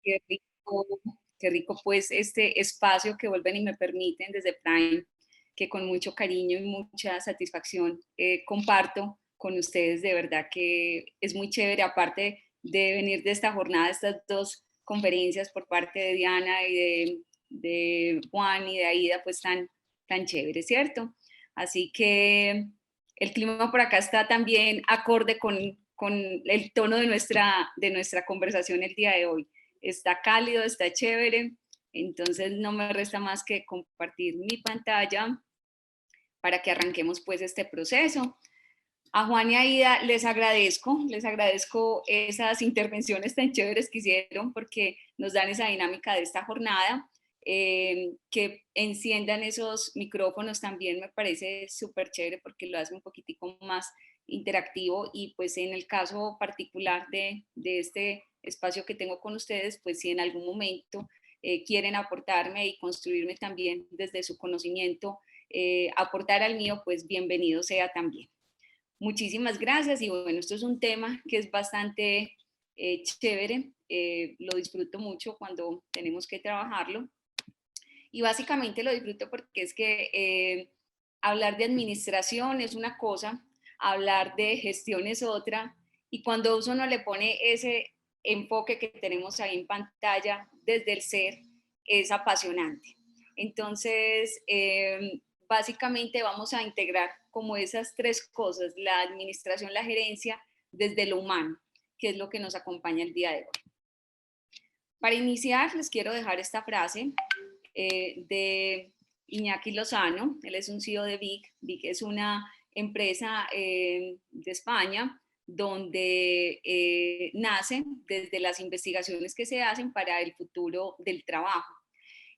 qué rico pues este espacio que vuelven y me permiten desde Prime, que con mucho cariño y mucha satisfacción comparto con ustedes. De verdad que es muy chévere, aparte de venir de esta jornada, estas dos conferencias por parte de Diana y de Juan y de Aida, pues tan chévere, ¿cierto? Así que el clima por acá está también acorde con el tono de nuestra conversación el día de hoy. Está cálido, está chévere, entonces no me resta más que compartir mi pantalla para que arranquemos pues este proceso. A Juan y a Ida les agradezco esas intervenciones tan chéveres que hicieron porque nos dan esa dinámica de esta jornada. Que enciendan esos micrófonos también me parece súper chévere porque lo hace un poquitico más interactivo y pues en el caso particular de este espacio que tengo con ustedes, pues si en algún momento quieren aportarme y construirme también desde su conocimiento, aportar al mío, pues bienvenido sea también. Muchísimas gracias y bueno, esto es un tema que es bastante chévere, lo disfruto mucho cuando tenemos que trabajarlo y básicamente lo disfruto porque es que hablar de administración es una cosa, hablar de gestión es otra y cuando uno le pone ese enfoque que tenemos ahí en pantalla desde el ser, es apasionante. Entonces, básicamente vamos a integrar como esas tres cosas, la administración, la gerencia, desde lo humano, que es lo que nos acompaña el día de hoy. Para iniciar, les quiero dejar esta frase de Iñaki Lozano. Él es un CEO de Vic. Vic es una empresa de España donde nace desde las investigaciones que se hacen para el futuro del trabajo.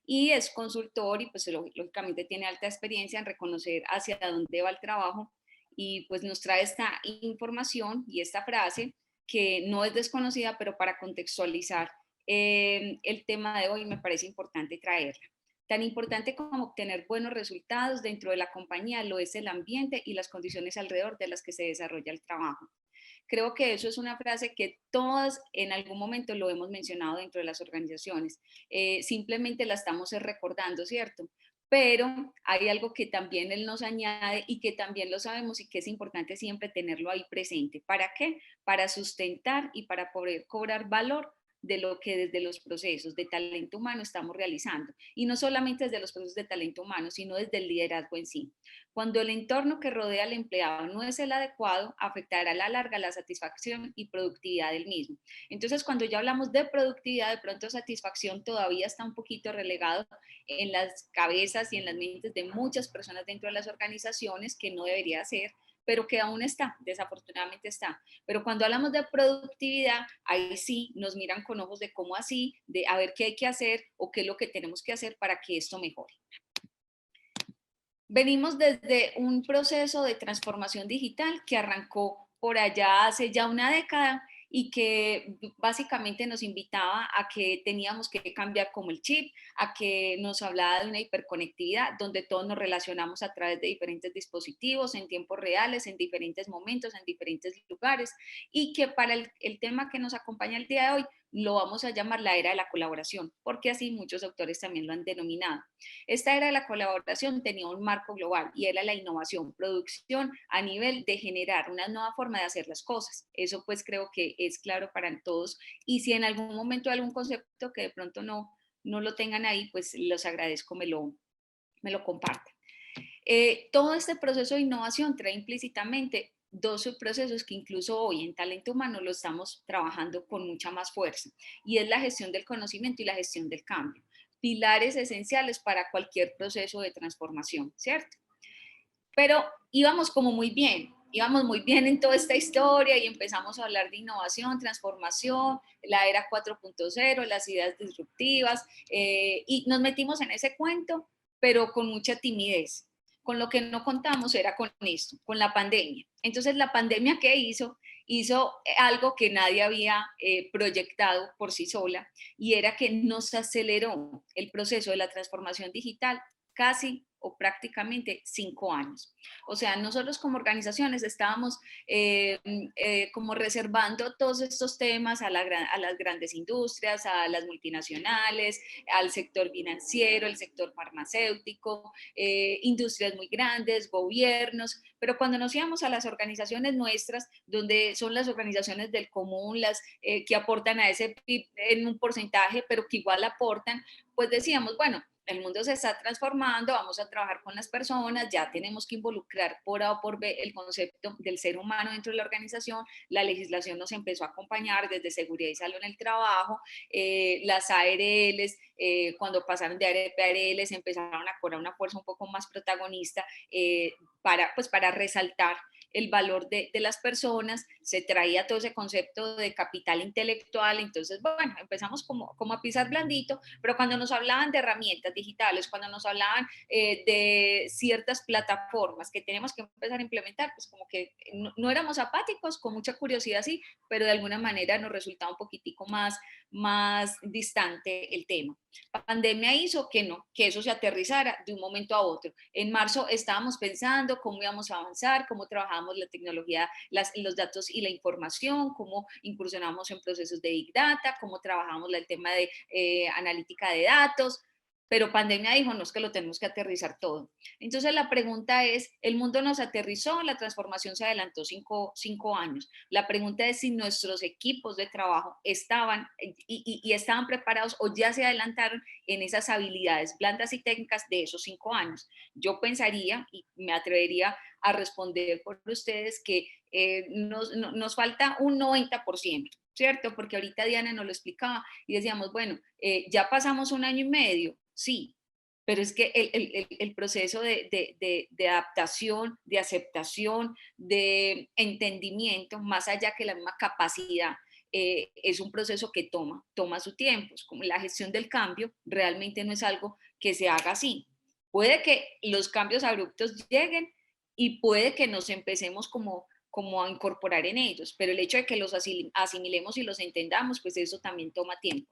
Y es consultor y pues lógicamente tiene alta experiencia en reconocer hacia dónde va el trabajo y pues nos trae esta información y esta frase que no es desconocida, pero para contextualizar el tema de hoy me parece importante traerla. Tan importante como obtener buenos resultados dentro de la compañía lo es el ambiente y las condiciones alrededor de las que se desarrolla el trabajo. Creo que eso es una frase que todas en algún momento lo hemos mencionado dentro de las organizaciones. Simplemente la estamos recordando, ¿cierto? Pero hay algo que también él nos añade y que también lo sabemos y que es importante siempre tenerlo ahí presente. ¿Para qué? Para sustentar y para poder cobrar valor de lo que desde los procesos de talento humano estamos realizando. Y no solamente desde los procesos de talento humano, sino desde el liderazgo en sí. Cuando el entorno que rodea al empleado no es el adecuado, afectará a la larga la satisfacción y productividad del mismo. Entonces, cuando ya hablamos de productividad, de pronto satisfacción todavía está un poquito relegado en las cabezas y en las mentes de muchas personas dentro de las organizaciones, que no debería ser, pero que aún está, desafortunadamente está. Pero cuando hablamos de productividad, ahí sí nos miran con ojos de cómo así, de a ver qué hay que hacer o qué es lo que tenemos que hacer para que esto mejore. Venimos desde un proceso de transformación digital que arrancó por allá hace ya una década y que básicamente nos invitaba a que teníamos que cambiar como el chip, a que nos hablaba de una hiperconectividad donde todos nos relacionamos a través de diferentes dispositivos en tiempos reales, en diferentes momentos, en diferentes lugares y que para el tema que nos acompaña el día de hoy lo vamos a llamar la era de la colaboración, porque así muchos autores también lo han denominado. Esta era la colaboración, tenía un marco global y era la innovación, producción a nivel de generar una nueva forma de hacer las cosas. Eso pues creo que es claro para todos y si en algún momento hay algún concepto que de pronto no lo tengan ahí, pues los agradezco, me lo compartan. Todo este proceso de innovación trae implícitamente dos subprocesos que incluso hoy en talento humano lo estamos trabajando con mucha más fuerza y es la gestión del conocimiento y la gestión del cambio, pilares esenciales para cualquier proceso de transformación, ¿cierto? Pero íbamos muy bien en toda esta historia y empezamos a hablar de innovación, transformación, la era 4.0, las ideas disruptivas, y nos metimos en ese cuento, pero con mucha timidez. Con lo que no contamos era con esto, con la pandemia. Entonces, la pandemia, ¿qué hizo? Hizo algo que nadie había proyectado por sí sola y era que nos aceleró el proceso de la transformación digital casi o prácticamente 5 años. O sea, nosotros como organizaciones estábamos como reservando todos estos temas a las grandes industrias, a las multinacionales, al sector financiero, el sector farmacéutico, industrias muy grandes, gobiernos, pero cuando nos íbamos a las organizaciones nuestras, donde son las organizaciones del común, las que aportan a ese PIB en un porcentaje, pero que igual aportan, pues decíamos, bueno, el mundo se está transformando, vamos a trabajar con las personas, ya tenemos que involucrar por A o por B el concepto del ser humano dentro de la organización, la legislación nos empezó a acompañar desde seguridad y salud en el trabajo, las ARLs, cuando pasaron de ARP a ARLs empezaron a cobrar una fuerza un poco más protagonista para resaltar el valor de las personas, se traía todo ese concepto de capital intelectual, entonces, bueno, empezamos como a pisar blandito, pero cuando nos hablaban de herramientas digitales, cuando nos hablaban de ciertas plataformas que tenemos que empezar a implementar, pues como que no éramos apáticos, con mucha curiosidad sí, pero de alguna manera nos resultaba un poquitico más distante el tema. Pandemia hizo que no, que eso se aterrizara de un momento a otro. En marzo estábamos pensando cómo íbamos a avanzar, cómo trabajábamos la tecnología, los datos y la información, cómo incursionamos en procesos de Big Data, cómo trabajamos el tema de analítica de datos, pero pandemia dijo, no, es que lo tenemos que aterrizar todo. Entonces la pregunta es, el mundo nos aterrizó, la transformación se adelantó 5 años. La pregunta es si nuestros equipos de trabajo estaban y estaban preparados o ya se adelantaron en esas habilidades blandas y técnicas de esos 5 años. Yo pensaría y me atrevería a responder por ustedes que nos falta un 90%. ¿Cierto? Porque ahorita Diana nos lo explicaba y decíamos, bueno, ya pasamos un año y medio, sí, pero es que el proceso de adaptación, de aceptación, de entendimiento, más allá que la misma capacidad, es un proceso que toma su tiempo. Es como la gestión del cambio realmente no es algo que se haga así. Puede que los cambios abruptos lleguen y puede que nos empecemos como a incorporar en ellos, pero el hecho de que los asimilemos y los entendamos, pues eso también toma tiempo.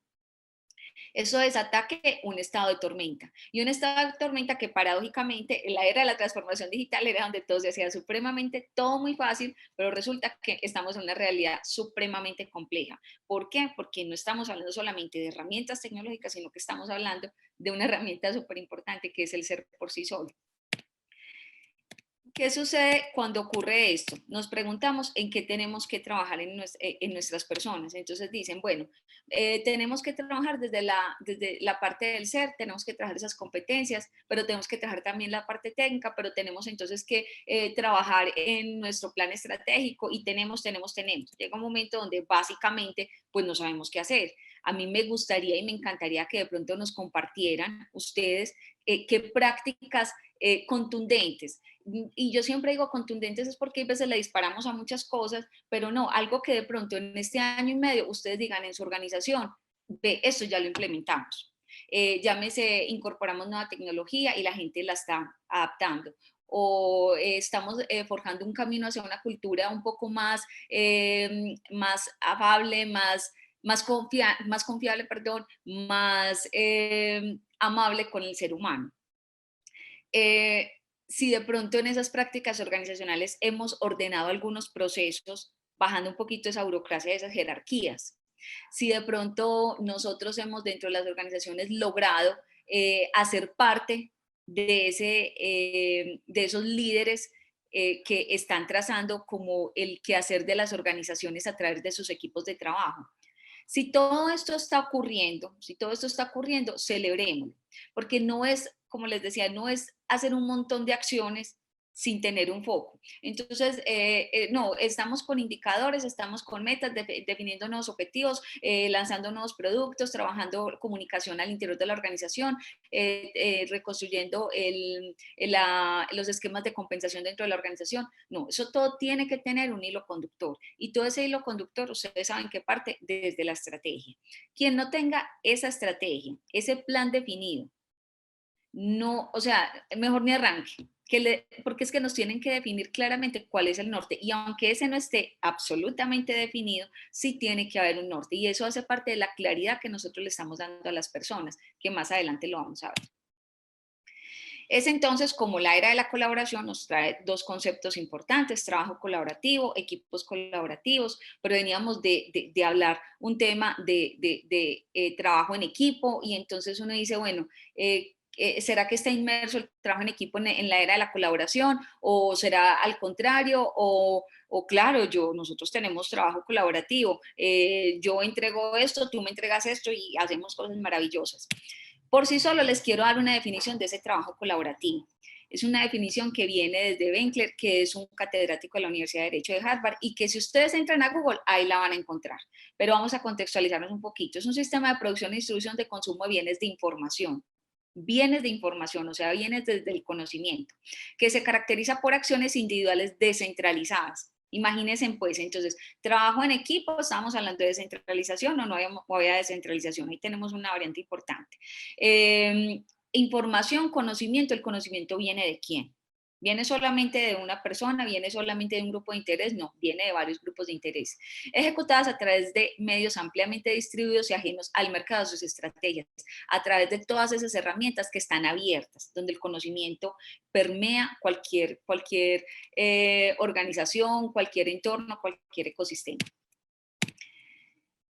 Eso desata un estado de tormenta, y un estado de tormenta que paradójicamente en la era de la transformación digital era donde todo se hacía supremamente, todo muy fácil, pero resulta que estamos en una realidad supremamente compleja. ¿Por qué? Porque no estamos hablando solamente de herramientas tecnológicas, sino que estamos hablando de una herramienta súper importante que es el ser por sí solo. ¿Qué sucede cuando ocurre esto? Nos preguntamos en qué tenemos que trabajar en nuestras personas. Entonces dicen, bueno, tenemos que trabajar desde la parte del ser, tenemos que trabajar esas competencias, pero tenemos que trabajar también la parte técnica, pero tenemos entonces que trabajar en nuestro plan estratégico y tenemos. Llega un momento donde básicamente pues no sabemos qué hacer. A mí me gustaría y me encantaría que de pronto nos compartieran ustedes qué prácticas contundentes. Y yo siempre digo contundentes es porque a veces le disparamos a muchas cosas, pero no, algo que de pronto en este año y medio ustedes digan en su organización, ve, esto ya lo implementamos. Llámese, incorporamos nueva tecnología y la gente la está adaptando. O estamos forjando un camino hacia una cultura un poco más afable, más confiable, perdón, más amable con el ser humano. Si de pronto en esas prácticas organizacionales hemos ordenado algunos procesos, bajando un poquito esa burocracia de esas jerarquías. Si de pronto nosotros hemos dentro de las organizaciones logrado hacer parte de esos líderes que están trazando como el quehacer de las organizaciones a través de sus equipos de trabajo. Si todo esto está ocurriendo, celebremos, porque no es, como les decía, no es hacer un montón de acciones sin tener un foco. Entonces, no, estamos con indicadores, estamos con metas, definiendo nuevos objetivos, lanzando nuevos productos, trabajando comunicación al interior de la organización, reconstruyendo los esquemas de compensación dentro de la organización. No, eso todo tiene que tener un hilo conductor, y todo ese hilo conductor, ustedes saben que parte desde la estrategia. Quien no tenga esa estrategia, ese plan definido, no, o sea, mejor ni arranque, porque es que nos tienen que definir claramente cuál es el norte, y aunque ese no esté absolutamente definido, sí tiene que haber un norte, y eso hace parte de la claridad que nosotros le estamos dando a las personas, que más adelante lo vamos a ver. Es entonces como la era de la colaboración nos trae dos conceptos importantes: trabajo colaborativo, equipos colaborativos, pero veníamos de hablar un tema de trabajo en equipo, y entonces uno dice, bueno, ¿será que está inmerso el trabajo en equipo en la era de la colaboración, o será al contrario? O claro, nosotros tenemos trabajo colaborativo, yo entrego esto, tú me entregas esto y hacemos cosas maravillosas. Por sí solo les quiero dar una definición de ese trabajo colaborativo. Es una definición que viene desde Benkler, que es un catedrático de la Universidad de Derecho de Harvard, y que si ustedes entran a Google, ahí la van a encontrar. Pero vamos a contextualizarnos un poquito. Es un sistema de producción e distribución de consumo de bienes de información. Bienes de información, o sea, bienes desde el conocimiento, que se caracteriza por acciones individuales descentralizadas. Imagínense, pues, entonces, trabajo en equipo, estábamos hablando de descentralización, o no había descentralización, ahí tenemos una variante importante. Información, conocimiento, ¿el conocimiento viene de quién? ¿Viene solamente de una persona? ¿Viene solamente de un grupo de interés? No, viene de varios grupos de interés, ejecutadas a través de medios ampliamente distribuidos y ajenos al mercado, sus estrategias, a través de todas esas herramientas que están abiertas, donde el conocimiento permea cualquier organización, cualquier entorno, cualquier ecosistema.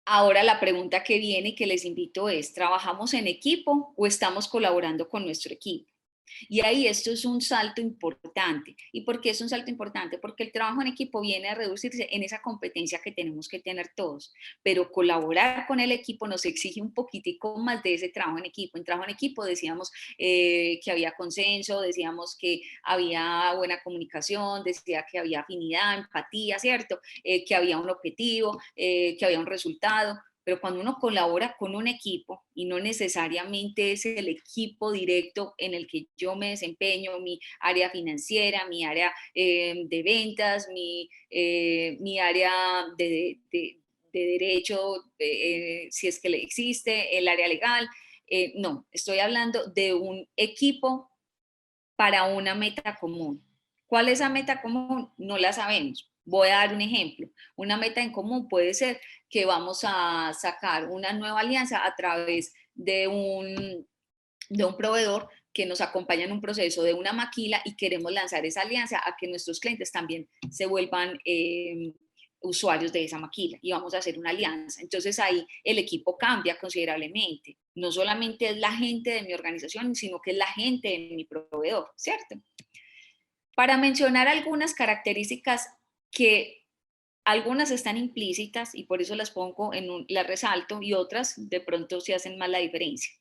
Ahora la pregunta que viene y que les invito es, ¿trabajamos en equipo o estamos colaborando con nuestro equipo? Y ahí esto es un salto importante. ¿Y por qué es un salto importante? Porque el trabajo en equipo viene a reducirse en esa competencia que tenemos que tener todos, pero colaborar con el equipo nos exige un poquitico más de ese trabajo en equipo. En trabajo en equipo decíamos que había consenso, decíamos que había buena comunicación, decía que había afinidad, empatía, ¿cierto? Que había un objetivo, que había un resultado. Pero cuando uno colabora con un equipo, y no necesariamente es el equipo directo en el que yo me desempeño, mi área financiera, mi área de ventas, mi área de derecho, si es que le existe, el área legal, no, estoy hablando de un equipo para una meta común. ¿Cuál es esa meta común? No la sabemos. Voy a dar un ejemplo. Una meta en común puede ser que vamos a sacar una nueva alianza a través de un proveedor que nos acompaña en un proceso de una maquila, y queremos lanzar esa alianza a que nuestros clientes también se vuelvan usuarios de esa maquila, y vamos a hacer una alianza. Entonces ahí el equipo cambia considerablemente. No solamente es la gente de mi organización, sino que es la gente de mi proveedor, ¿cierto? Para mencionar algunas características que algunas están implícitas y por eso las pongo las resalto, y otras de pronto se hacen más la diferencia.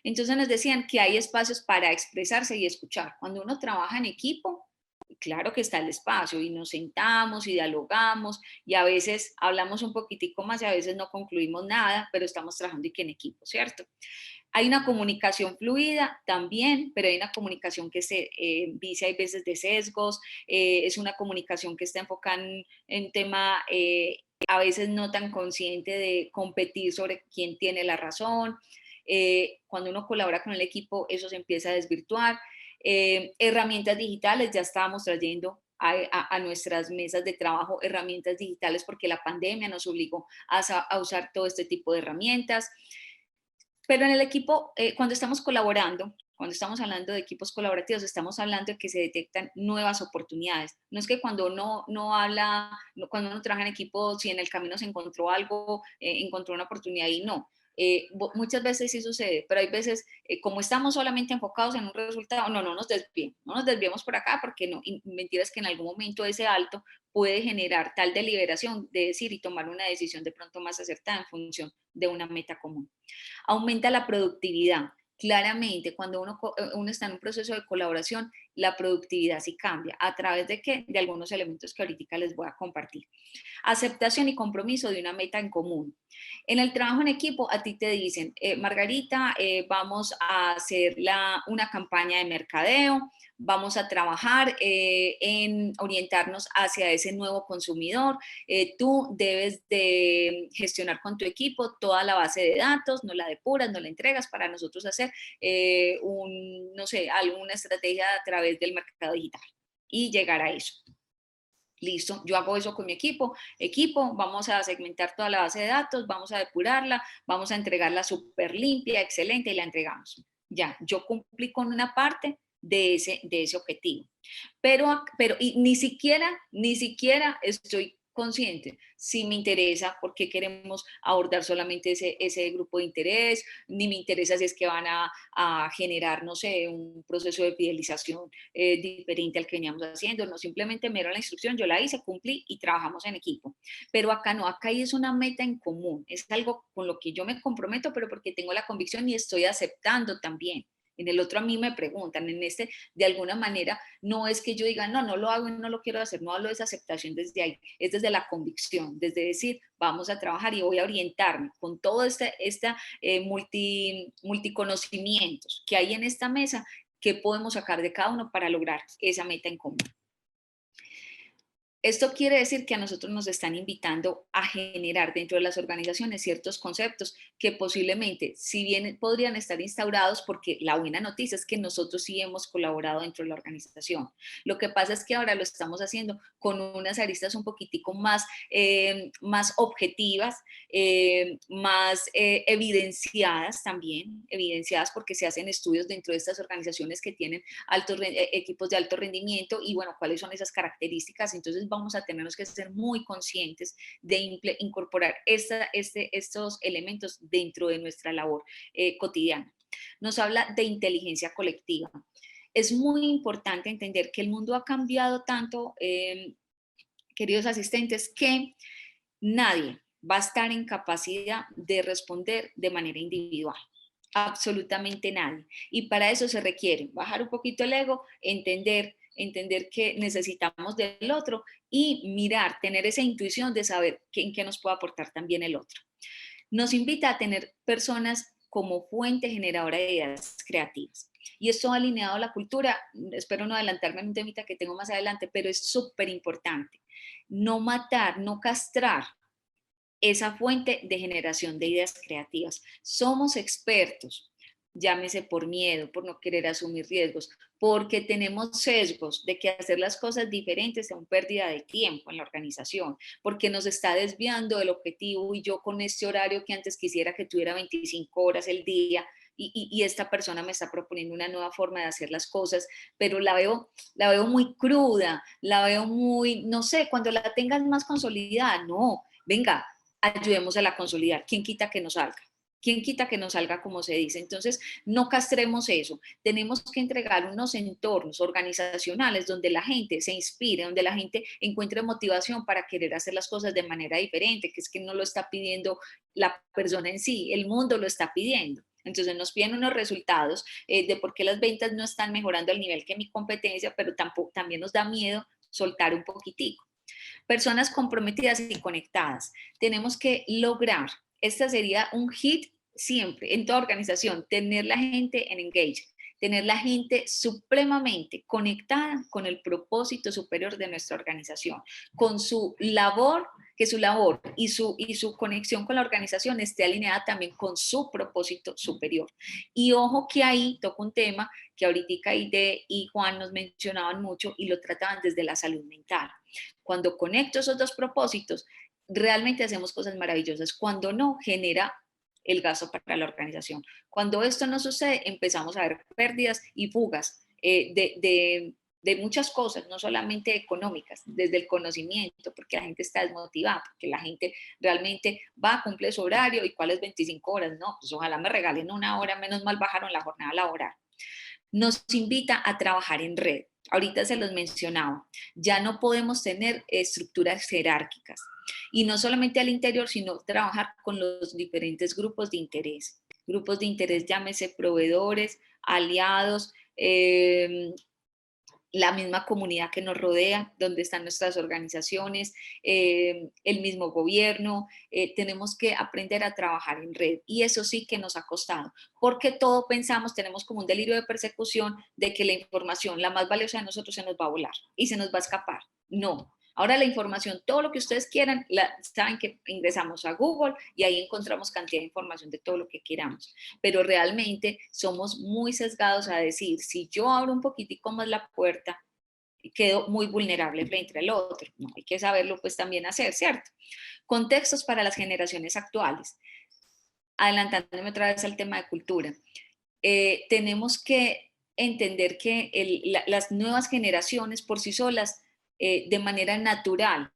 Entonces nos decían que hay espacios para expresarse y escuchar. Cuando uno trabaja en equipo, claro que está el espacio y nos sentamos y dialogamos, y a veces hablamos un poquitico más y a veces no concluimos nada, pero estamos trabajando y que en equipo, ¿cierto? Hay una comunicación fluida también, pero hay una comunicación que se dice hay veces de sesgos, es una comunicación que está enfocada en tema a veces no tan consciente de competir sobre quién tiene la razón. Cuando uno colabora con el equipo, eso se empieza a desvirtuar. Herramientas digitales, ya estábamos trayendo a nuestras mesas de trabajo herramientas digitales porque la pandemia nos obligó a usar todo este tipo de herramientas. Pero en el equipo, cuando estamos colaborando, cuando estamos hablando de equipos colaborativos, estamos hablando de que se detectan nuevas oportunidades. No es que cuando uno no habla, cuando uno trabaja en equipo, si en el camino se encontró algo, encontró una oportunidad y no. Muchas veces sí sucede, pero hay veces, como estamos solamente enfocados en un resultado, no nos desviemos, no nos desviemos por acá, porque no, y mentira es que en algún momento ese alto puede generar tal deliberación de decir y tomar una decisión de pronto más acertada en función de una meta común. Aumenta la productividad. Claramente, cuando uno está en un proceso de colaboración, la productividad sí cambia. ¿A través de qué? De algunos elementos que ahorita les voy a compartir. Aceptación y compromiso de una meta en común. En el trabajo en equipo, a ti te dicen, Margarita, vamos a hacer una campaña de mercadeo, vamos a trabajar en orientarnos hacia ese nuevo consumidor. Tú debes de gestionar con tu equipo toda la base de datos, no la depuras, no la entregas para nosotros hacer no sé, alguna estrategia a través del mercado digital y llegar a eso. Listo, yo hago eso con mi equipo, vamos a segmentar toda la base de datos, vamos a depurarla, vamos a entregarla súper limpia, excelente, y la entregamos. Ya, yo cumplí con una parte, de ese objetivo. Pero y ni siquiera estoy consciente si me interesa por qué queremos abordar solamente ese grupo de interés, ni me interesa si es que van a generar, no sé, un proceso de fidelización diferente al que veníamos haciendo. No, simplemente me dieron la instrucción, yo la hice, cumplí y trabajamos en equipo. Pero acá no, acá es una meta en común, es algo con lo que yo me comprometo, pero porque tengo la convicción y estoy aceptando también. En el otro a mí me preguntan, en este de alguna manera no es que yo diga, no, no lo hago y no lo quiero hacer, no hablo de esa aceptación desde ahí, es desde la convicción, desde decir, vamos a trabajar y voy a orientarme con todo multiconocimientos que hay en esta mesa, que podemos sacar de cada uno para lograr esa meta en común. Esto quiere decir que a nosotros nos están invitando a generar dentro de las organizaciones ciertos conceptos que posiblemente, si bien podrían estar instaurados, porque la buena noticia es que nosotros sí hemos colaborado dentro de la organización. Lo que pasa es que ahora lo estamos haciendo con unas aristas un poquitico más objetivas, más evidenciadas también, evidenciadas porque se hacen estudios dentro de estas organizaciones que tienen equipos de alto rendimiento y bueno, cuáles son esas características. Entonces vamos a tener que ser muy conscientes de incorporar estos elementos dentro de nuestra labor cotidiana. Nos habla de inteligencia colectiva. Es muy importante entender que el mundo ha cambiado tanto, queridos asistentes, que nadie va a estar en capacidad de responder de manera individual. Absolutamente nadie. Y para eso se requiere bajar un poquito el ego, entender que necesitamos del otro y mirar, tener esa intuición de saber en qué nos puede aportar también el otro. Nos invita a tener personas como fuente generadora de ideas creativas. Y esto alineado a la cultura, espero no adelantarme en un temita que tengo más adelante, pero es súper importante. No matar, no castrar esa fuente de generación de ideas creativas. Somos expertos, llámese por miedo, por no querer asumir riesgos, porque tenemos sesgos de que hacer las cosas diferentes es una pérdida de tiempo en la organización, porque nos está desviando del objetivo y yo con este horario que antes quisiera que tuviera 25 horas el día, y esta persona me está proponiendo una nueva forma de hacer las cosas, pero la veo muy cruda, la veo muy, no sé, cuando la tengas más consolidada, no, venga, ayudemos a la consolidar. ¿Quién quita que nos salga? ¿Quién quita que nos salga como se dice? Entonces, no castremos eso. Tenemos que entregar unos entornos organizacionales donde la gente se inspire, donde la gente encuentre motivación para querer hacer las cosas de manera diferente, que es que no lo está pidiendo la persona en sí, el mundo lo está pidiendo. Entonces nos piden unos resultados de por qué las ventas no están mejorando al nivel que mi competencia, pero también nos da miedo soltar un poquitico. Personas comprometidas y conectadas. Tenemos que lograr, esta sería un hit siempre en toda organización, tener la gente en engage, tener la gente supremamente conectada con el propósito superior de nuestra organización, con su labor, que su labor y su conexión con la organización esté alineada también con su propósito superior. Y ojo que ahí toco un tema que ahorita Ide y Juan nos mencionaban mucho y lo trataban desde la salud mental. Cuando conecto esos dos propósitos, realmente hacemos cosas maravillosas. Cuando no, genera el gasto para la organización. Cuando esto no sucede, empezamos a ver pérdidas y fugas de muchas cosas, no solamente económicas, desde el conocimiento, porque la gente está desmotivada, porque la gente realmente va, cumple su horario y cuáles 25 horas, no, pues ojalá me regalen una hora, menos mal bajaron la jornada laboral. Nos invita a trabajar en red. Ahorita se los mencionaba, ya no podemos tener estructuras jerárquicas y no solamente al interior, sino trabajar con los diferentes grupos de interés. Grupos de interés, llámese proveedores, aliados, la misma comunidad que nos rodea, donde están nuestras organizaciones, el mismo gobierno. Tenemos que aprender a trabajar en red y eso sí que nos ha costado, porque todo pensamos, tenemos como un delirio de persecución de que la información, la más valiosa de nosotros, se nos va a volar y se nos va a escapar. No. Ahora la información, todo lo que ustedes quieran, saben que ingresamos a Google y ahí encontramos cantidad de información de todo lo que queramos. Pero realmente somos muy sesgados a decir, si yo abro un poquitico más la puerta, quedo muy vulnerable frente al otro. No, hay que saberlo pues también hacer, ¿cierto? Contextos para las generaciones actuales. Adelantándome otra vez al tema de cultura. Tenemos que entender que las nuevas generaciones por sí solas, de manera natural,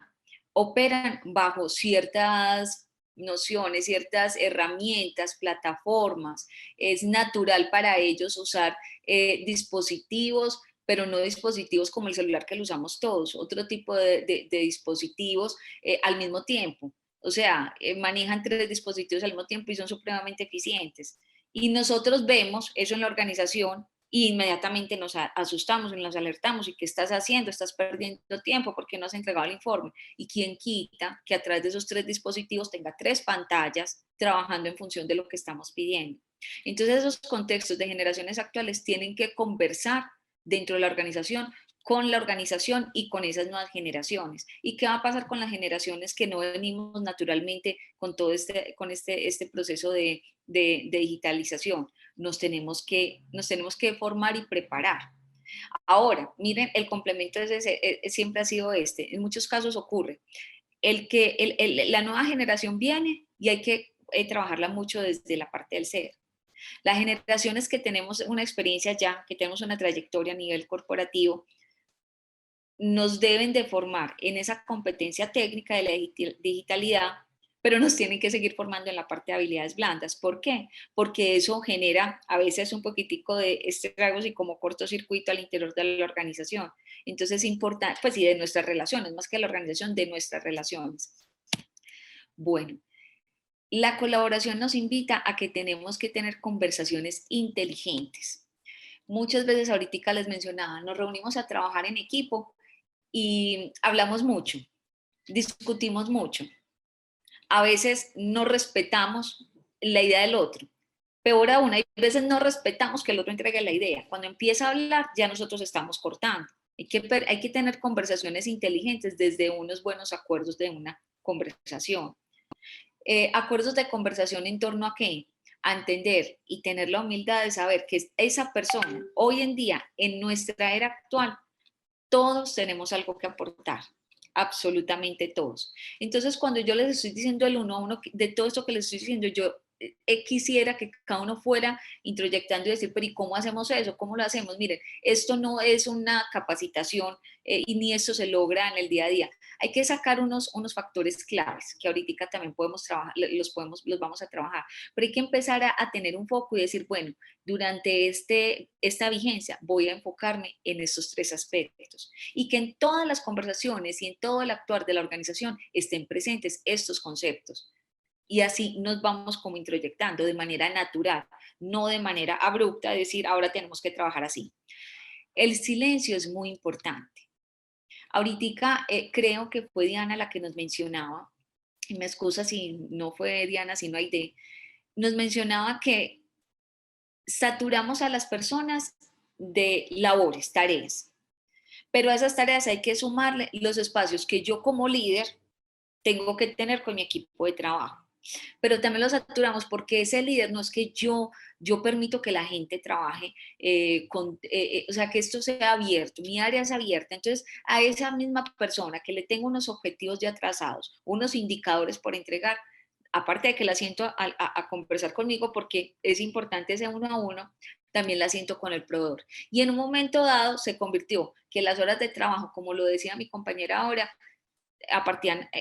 operan bajo ciertas nociones, ciertas herramientas, plataformas. Es natural para ellos usar dispositivos, pero no dispositivos como el celular que lo usamos todos, otro tipo de dispositivos al mismo tiempo. O sea, manejan 3 dispositivos al mismo tiempo y son supremamente eficientes. Y nosotros vemos eso en la organización y inmediatamente nos asustamos y nos alertamos. ¿Y qué estás haciendo? Estás perdiendo tiempo porque no has entregado el informe. Y quién quita que a través de esos 3 dispositivos tenga 3 pantallas trabajando en función de lo que estamos pidiendo. Entonces esos contextos de generaciones actuales tienen que conversar dentro de la organización, con la organización y con esas nuevas generaciones. ¿Y qué va a pasar con las generaciones que no venimos naturalmente con todo este proceso de digitalización? Nos tenemos que formar y preparar. Ahora, miren, el complemento siempre ha sido este. En muchos casos ocurre la nueva generación viene y hay que trabajarla mucho desde la parte del ser. Las generaciones que tenemos una experiencia ya, que tenemos una trayectoria a nivel corporativo, nos deben de formar en esa competencia técnica de la digitalidad, pero nos tienen que seguir formando en la parte de habilidades blandas. ¿Por qué? Porque eso genera a veces un poquitico de estragos y como cortocircuito al interior de la organización. Entonces es importante, pues y de nuestras relaciones, más que la organización, de nuestras relaciones. Bueno, la colaboración nos invita a que tenemos que tener conversaciones inteligentes. Muchas veces ahorita les mencionaba, nos reunimos a trabajar en equipo y hablamos mucho, discutimos mucho. A veces no respetamos la idea del otro. Peor aún, hay veces no respetamos que el otro entregue la idea. Cuando empieza a hablar, ya nosotros estamos cortando. Hay que tener conversaciones inteligentes desde unos buenos acuerdos de una conversación. Acuerdos de conversación en torno a qué? A entender y tener la humildad de saber que esa persona, hoy en día, en nuestra era actual, todos tenemos algo que aportar, absolutamente todos. Entonces, cuando yo les estoy diciendo el uno a uno de todo esto que les estoy diciendo, yo quisiera que cada uno fuera introyectando y decir, pero ¿y cómo hacemos eso? ¿Cómo lo hacemos? Miren, esto no es una capacitación y ni esto se logra en el día a día. Hay que sacar unos factores claves que ahorita también podemos trabajar, los vamos a trabajar, pero hay que empezar a tener un foco y decir, bueno, durante esta vigencia voy a enfocarme en estos 3 aspectos y que en todas las conversaciones y en todo el actuar de la organización estén presentes estos conceptos. Y así nos vamos como introyectando de manera natural, no de manera abrupta, de decir, ahora tenemos que trabajar así. El silencio es muy importante. Ahorita creo que fue Diana la que nos mencionaba, y me excusa si no fue Diana, sino Aide, nos mencionaba que saturamos a las personas de labores, tareas, pero a esas tareas hay que sumarle los espacios que yo como líder tengo que tener con mi equipo de trabajo. Pero también lo saturamos porque ese líder no es que yo permito que la gente trabaje, o sea, que esto sea abierto, mi área es abierta. Entonces, a esa misma persona que le tengo unos objetivos ya trazados, unos indicadores por entregar, aparte de que la siento a conversar conmigo porque es importante ese uno a uno, también la siento con el proveedor. Y en un momento dado se convirtió que las horas de trabajo, como lo decía mi compañera ahora,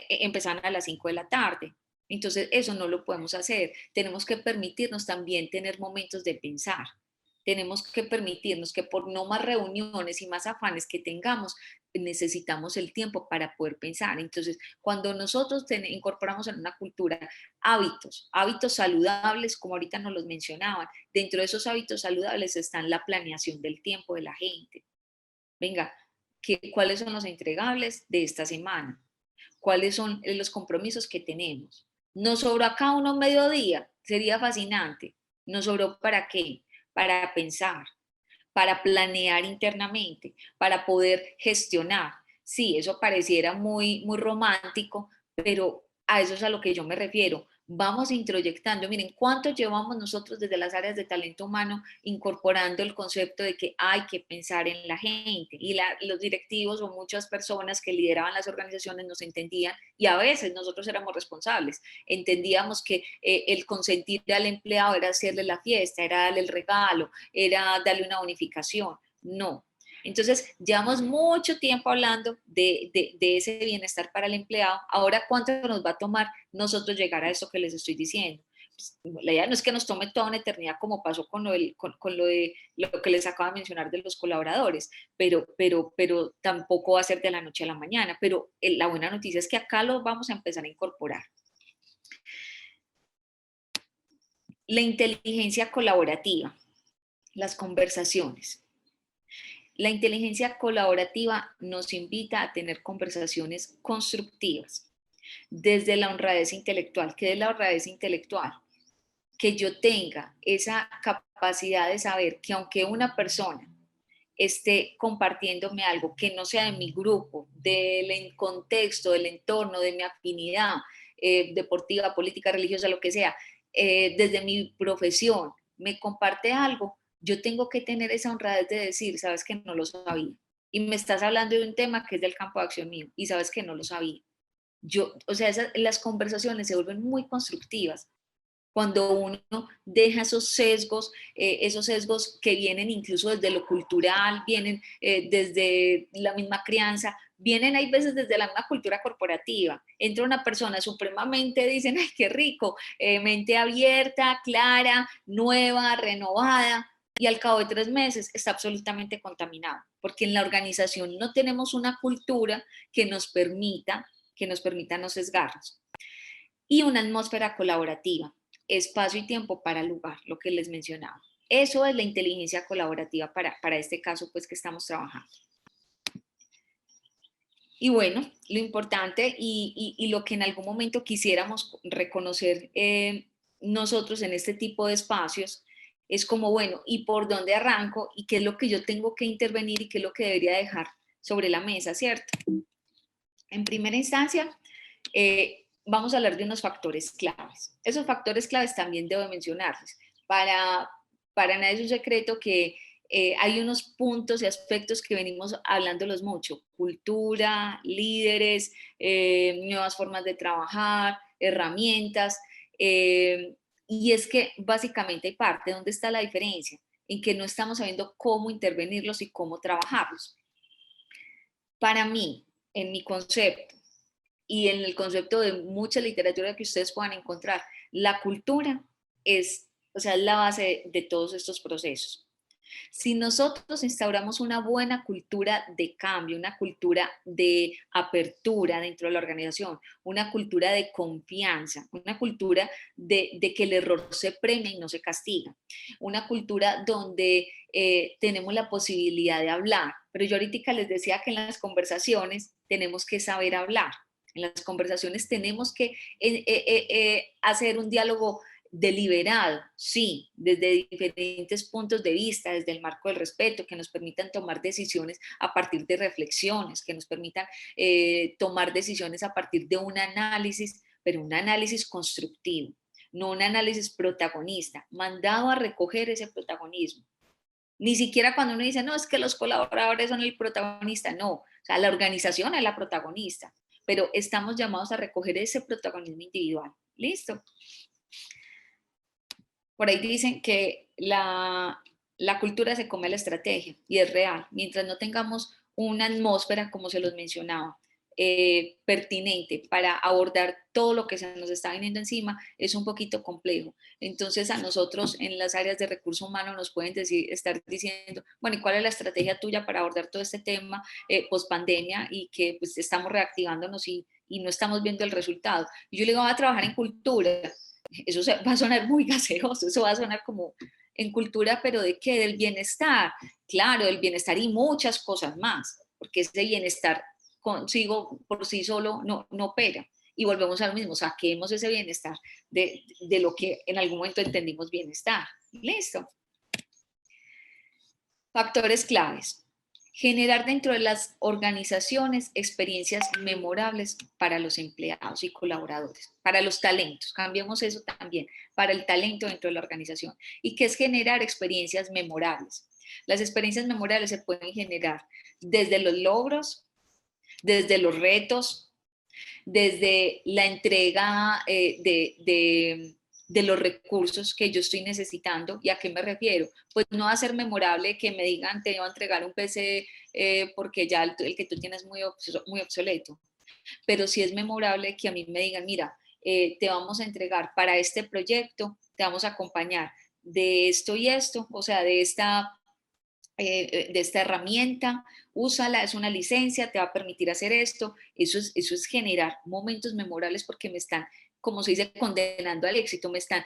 empezaban a las 5 de la tarde. Entonces, eso no lo podemos hacer. Tenemos que permitirnos también tener momentos de pensar. Tenemos que permitirnos que por no más reuniones y más afanes que tengamos, necesitamos el tiempo para poder pensar. Entonces, cuando nosotros incorporamos en una cultura hábitos saludables, como ahorita nos los mencionaban, dentro de esos hábitos saludables están la planeación del tiempo de la gente. Venga, ¿cuáles son los entregables de esta semana? ¿Cuáles son los compromisos que tenemos? ¿Nos sobró a cada uno mediodía? Sería fascinante. ¿Nos sobró para qué? Para pensar, para planear internamente, para poder gestionar. Sí, eso pareciera muy romántico, pero a eso es a lo que yo me refiero. vamos introyectando. Miren, ¿cuánto llevamos nosotros desde las áreas de talento humano incorporando el concepto de que hay que pensar en la gente? Y los directivos o muchas personas que lideraban las organizaciones nos entendían y a veces nosotros éramos responsables. Entendíamos que el consentir al empleado era hacerle la fiesta, era darle el regalo, era darle una bonificación. No. Entonces, llevamos mucho tiempo hablando de ese bienestar para el empleado. Ahora, ¿cuánto nos va a tomar nosotros llegar a eso que les estoy diciendo? Pues, la idea no es que nos tome toda una eternidad como pasó con con lo de lo que les acabo de mencionar de los colaboradores, pero tampoco va a ser de la noche a la mañana. Pero la buena noticia es que acá lo vamos a empezar a incorporar. La inteligencia colaborativa, las conversaciones. La inteligencia colaborativa nos invita a tener conversaciones constructivas desde la honradez intelectual. ¿Qué es la honradez intelectual? Que yo tenga esa capacidad de saber que aunque una persona esté compartiéndome algo que no sea de mi grupo, del contexto, del entorno, de mi afinidad deportiva, política, religiosa, lo que sea, desde mi profesión, me comparte algo, yo tengo que tener esa honradez de decir, sabes que no lo sabía. Y me estás hablando de un tema que es del campo de acción mío y sabes que no lo sabía. O sea, las conversaciones se vuelven muy constructivas cuando uno deja esos sesgos que vienen incluso desde lo cultural, vienen desde la misma crianza, vienen hay veces desde la misma cultura corporativa. Entra una persona supremamente, dicen, ay, qué rico, mente abierta, clara, nueva, renovada, y al cabo de 3 meses está absolutamente contaminado, porque en la organización no tenemos una cultura que nos permita no sesgarnos. Y una atmósfera colaborativa, espacio y tiempo para el lugar, lo que les mencionaba. Eso es la inteligencia colaborativa para este caso pues que estamos trabajando. Y bueno, lo importante y lo que en algún momento quisiéramos reconocer nosotros en este tipo de espacios es como, bueno, ¿y por dónde arranco? ¿Y qué es lo que yo tengo que intervenir y qué es lo que debería dejar sobre la mesa, ¿cierto? En primera instancia, vamos a hablar de unos factores claves. Esos factores claves también debo mencionarles. Para nadie es un secreto que hay unos puntos y aspectos que venimos hablándolos mucho. Cultura, líderes, nuevas formas de trabajar, herramientas. Y es que básicamente hay parte, ¿dónde está la diferencia? En que no estamos sabiendo cómo intervenirlos y cómo trabajarlos. Para mí, en mi concepto, y en el concepto de mucha literatura que ustedes puedan encontrar, la cultura es, o sea, es la base de todos estos procesos. Si nosotros instauramos una buena cultura de cambio, una cultura de apertura dentro de la organización, una cultura de confianza, una cultura de que el error se premia y no se castiga, una cultura donde tenemos la posibilidad de hablar. Pero yo ahorita les decía que en las conversaciones tenemos que saber hablar. En las conversaciones tenemos que hacer un diálogo deliberado, sí, desde diferentes puntos de vista, desde el marco del respeto, que nos permitan tomar decisiones a partir de reflexiones, que nos permitan tomar decisiones a partir de un análisis, pero un análisis constructivo, no un análisis protagonista, mandado a recoger ese protagonismo. Ni siquiera cuando uno dice, no, es que los colaboradores son el protagonista, no, o sea, la organización es la protagonista, pero estamos llamados a recoger ese protagonismo individual. ¿Listo? Por ahí dicen que la cultura se come la estrategia y es real. Mientras no tengamos una atmósfera, como se los mencionaba, pertinente para abordar todo lo que se nos está viniendo encima, es un poquito complejo. Entonces a nosotros en las áreas de recursos humanos nos pueden estar diciendo, bueno, ¿y cuál es la estrategia tuya para abordar todo este tema post pandemia y que pues estamos reactivándonos y no estamos viendo el resultado? Y yo le digo, voy a trabajar en cultura. Eso va a sonar muy gaseoso, eso va a sonar como en cultura, pero ¿de qué? Del bienestar. Claro, del bienestar y muchas cosas más, porque ese bienestar consigo por sí solo no opera. Y volvemos a lo mismo, saquemos ese bienestar de lo que en algún momento entendimos bienestar. Listo. Factores claves. Generar dentro de las organizaciones experiencias memorables para los empleados y colaboradores, para los talentos, cambiemos eso también, para el talento dentro de la organización. ¿Y qué es generar experiencias memorables? Las experiencias memorables se pueden generar desde los logros, desde los retos, desde la entrega de los recursos que yo estoy necesitando. ¿Y a qué me refiero? Pues no va a ser memorable que me digan te voy a entregar un PC porque ya el que tú tienes es muy obsoleto, pero sí es memorable que a mí me digan, mira, te vamos a entregar para este proyecto, te vamos a acompañar de esto y esto, o sea, de esta herramienta, úsala, es una licencia, te va a permitir hacer esto. Eso es generar momentos memorables porque me están, como se dice, condenando al éxito, me están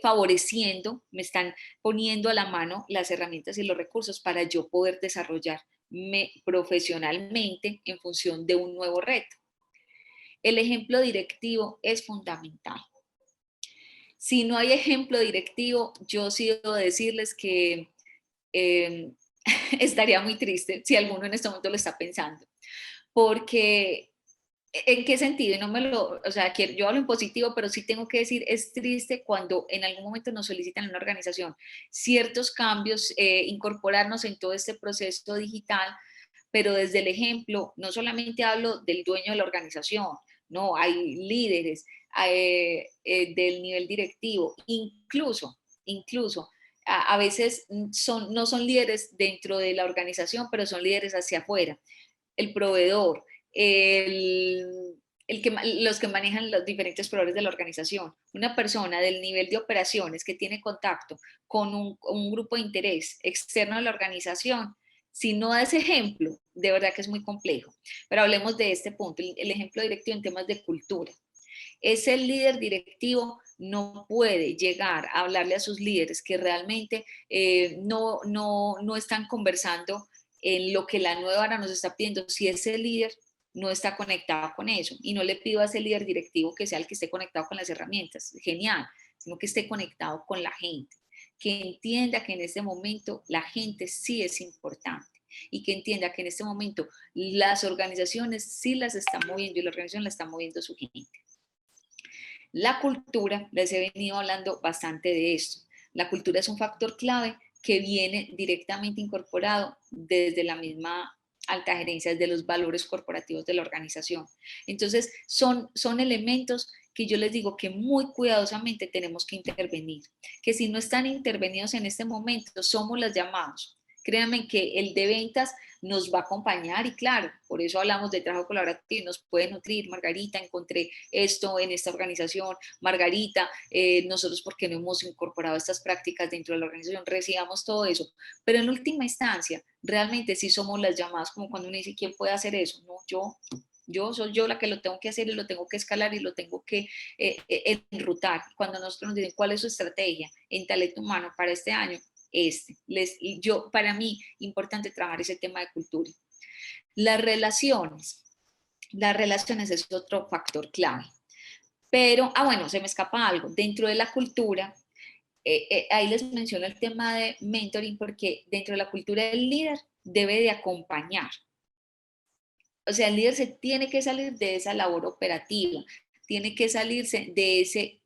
favoreciendo, me están poniendo a la mano las herramientas y los recursos para yo poder desarrollarme profesionalmente en función de un nuevo reto. El ejemplo directivo es fundamental. Si no hay ejemplo directivo, yo sí debo decirles que eh, estaría muy triste si alguno en este momento lo está pensando, porque ¿en qué sentido? Y no me lo, o sea, yo hablo en positivo, pero sí tengo que decir, es triste cuando en algún momento nos solicitan en una organización ciertos cambios, incorporarnos en todo este proceso digital, pero desde el ejemplo, no solamente hablo del dueño de la organización, no, hay líderes del nivel directivo, incluso a veces no son líderes dentro de la organización, pero son líderes hacia afuera. El proveedor, los que manejan los diferentes proveedores de la organización. Una persona del nivel de operaciones que tiene contacto con un grupo de interés externo de la organización, si no da ese ejemplo, de verdad que es muy complejo. Pero hablemos de este punto, el ejemplo directivo en temas de cultura. Ese líder directivo no puede llegar a hablarle a sus líderes que realmente no están conversando en lo que la nueva era nos está pidiendo. Si ese líder no está conectado con eso, y no le pido a ese líder directivo que sea el que esté conectado con las herramientas, genial, sino que esté conectado con la gente, que entienda que en este momento la gente sí es importante y que entienda que en este momento las organizaciones sí las están moviendo y la organización la está moviendo su gente. La cultura, les he venido hablando bastante de esto. La cultura es un factor clave que viene directamente incorporado desde la misma alta gerencia, desde los valores corporativos de la organización. Entonces, son elementos que yo les digo que muy cuidadosamente tenemos que intervenir, que si no están intervenidos en este momento, somos los llamados. Créanme que el de ventas nos va a acompañar y claro, por eso hablamos de trabajo colaborativo, nos puede nutrir. Margarita, encontré esto en esta organización, Margarita, nosotros porque no hemos incorporado estas prácticas dentro de la organización, recibamos todo eso, pero en última instancia, realmente sí somos las llamadas, como cuando uno dice, ¿quién puede hacer eso? No, yo soy yo la que lo tengo que hacer y lo tengo que escalar y lo tengo que enrutar. Cuando nosotros nos dicen cuál es su estrategia en talento humano para este año, para mí, importante trabajar ese tema de cultura. Las relaciones es otro factor clave. Pero, bueno, se me escapa algo. Dentro de la cultura, ahí les menciono el tema de mentoring, porque dentro de la cultura el líder debe de acompañar. O sea, el líder se tiene que salir de esa labor operativa, tiene que salirse de ese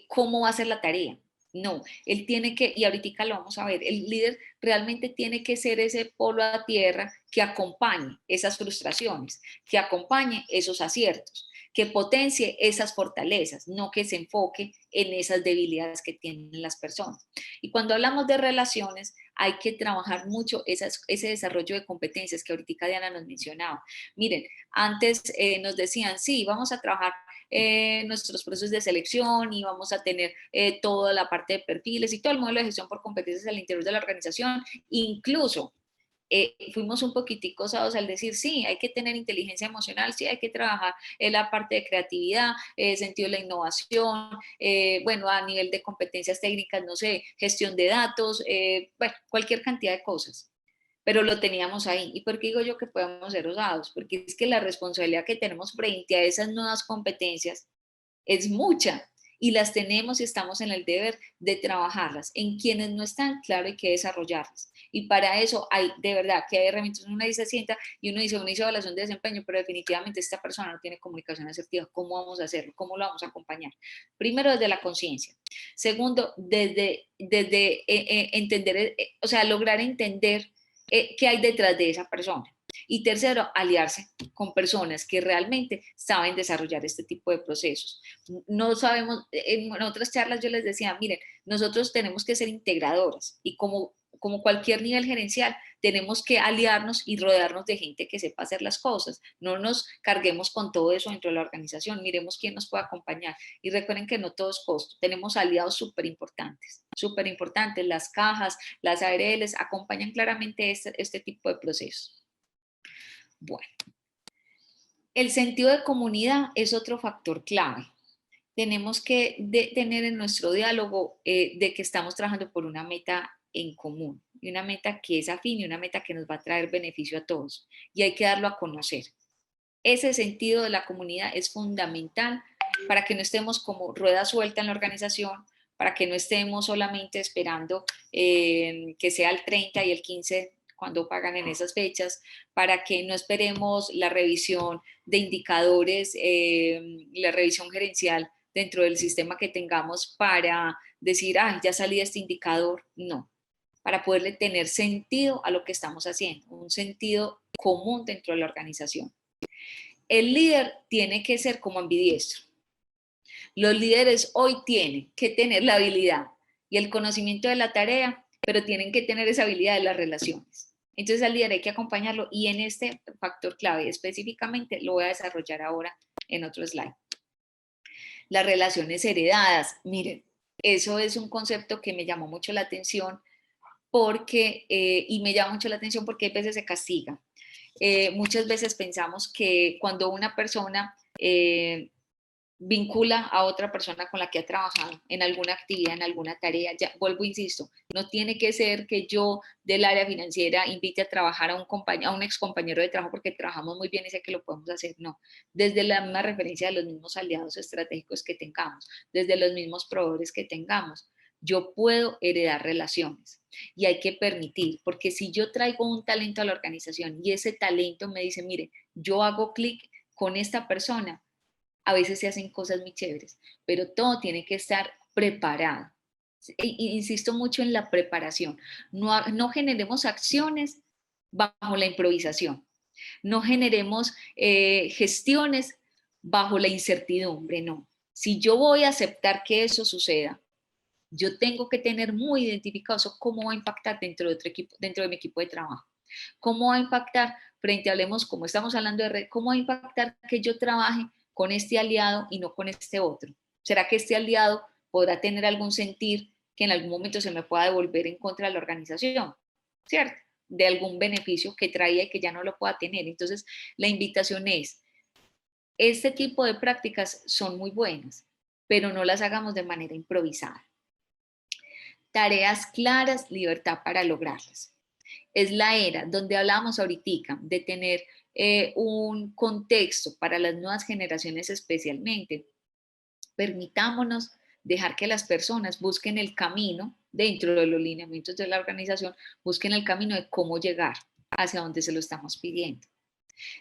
cómo va a ser la tarea. No, él tiene que, y ahorita lo vamos a ver, el líder realmente tiene que ser ese polo a tierra que acompañe esas frustraciones, que acompañe esos aciertos, que potencie esas fortalezas, no que se enfoque en esas debilidades que tienen las personas. Y cuando hablamos de relaciones, hay que trabajar mucho ese desarrollo de competencias que ahorita Diana nos mencionaba. Miren, antes nos decían, sí, vamos a trabajar nuestros procesos de selección y vamos a tener toda la parte de perfiles y todo el modelo de gestión por competencias al interior de la organización. Incluso fuimos un poquitico osados al decir, sí, hay que tener inteligencia emocional, sí, hay que trabajar en la parte de creatividad, sentido de la innovación, bueno, a nivel de competencias técnicas, no sé, gestión de datos, bueno, cualquier cantidad de cosas. Pero lo teníamos ahí. ¿Y por qué digo yo que podemos ser osados? Porque es que la responsabilidad que tenemos frente a esas nuevas competencias es mucha y las tenemos y estamos en el deber de trabajarlas. En quienes no están, claro, hay que desarrollarlas. Y para eso hay, de verdad, que hay herramientas. Uno dice, sienta y uno dice evaluación de desempeño, pero definitivamente esta persona no tiene comunicación asertiva. ¿Cómo vamos a hacerlo? ¿Cómo lo vamos a acompañar? Primero, desde la conciencia. Segundo, desde entender, o sea, lograr entender qué hay detrás de esa persona. Y tercero, aliarse con personas que realmente saben desarrollar este tipo de procesos. No sabemos, en otras charlas yo les decía, miren, nosotros tenemos que ser integradoras y como cualquier nivel gerencial, tenemos que aliarnos y rodearnos de gente que sepa hacer las cosas. No nos carguemos con todo eso dentro de la organización, miremos quién nos puede acompañar. Y recuerden que no todo es costo, tenemos aliados súper importantes, las cajas, las ARLs acompañan claramente este tipo de procesos. Bueno, el sentido de comunidad es otro factor clave. Tenemos que tener en nuestro diálogo de que estamos trabajando por una meta en común, y una meta que es afín y una meta que nos va a traer beneficio a todos, y hay que darlo a conocer. Ese sentido de la comunidad es fundamental para que no estemos como rueda suelta en la organización, para que no estemos solamente esperando que sea el 30 y el 15 cuando pagan en esas fechas, para que no esperemos la revisión de indicadores, la revisión gerencial dentro del sistema que tengamos para decir, ah, ya salí de este indicador. No, para poderle tener sentido a lo que estamos haciendo, un sentido común dentro de la organización. El líder tiene que ser como ambidiestro. Los líderes hoy tienen que tener la habilidad y el conocimiento de la tarea, pero tienen que tener esa habilidad de las relaciones. Entonces al líder hay que acompañarlo y en este factor clave específicamente lo voy a desarrollar ahora en otro slide. Las relaciones heredadas, miren, eso es un concepto que me llamó mucho la atención porque, y me llama mucho la atención porque a veces se castiga. Muchas veces pensamos que cuando una persona vincula a otra persona con la que ha trabajado en alguna actividad, en alguna tarea, ya vuelvo, insisto, no tiene que ser que yo del área financiera invite a trabajar a un ex compañero de trabajo porque trabajamos muy bien y sé que lo podemos hacer, no, desde la misma referencia de los mismos aliados estratégicos que tengamos, desde los mismos proveedores que tengamos, yo puedo heredar relaciones y hay que permitir, porque si yo traigo un talento a la organización y ese talento me dice, mire, yo hago clic con esta persona, a veces se hacen cosas muy chéveres, pero todo tiene que estar preparado. Insisto mucho en la preparación. No generemos acciones bajo la improvisación. No generemos gestiones bajo la incertidumbre, no. Si yo voy a aceptar que eso suceda, yo tengo que tener muy identificado eso, cómo va a impactar dentro de otro equipo, dentro de mi equipo de trabajo. ¿Cómo va a impactar frente a, hablemos, como estamos hablando de red, cómo va a impactar que yo trabaje con este aliado y no con este otro? ¿Será que este aliado podrá tener algún sentir que en algún momento se me pueda devolver en contra de la organización? ¿Cierto? De algún beneficio que traía y que ya no lo pueda tener. Entonces, la invitación es, este tipo de prácticas son muy buenas, pero no las hagamos de manera improvisada. Tareas claras, libertad para lograrlas. Es la era donde hablábamos ahorita de tener un contexto para las nuevas generaciones especialmente. Permitámonos dejar que las personas busquen el camino dentro de los lineamientos de la organización, busquen el camino de cómo llegar hacia donde se lo estamos pidiendo.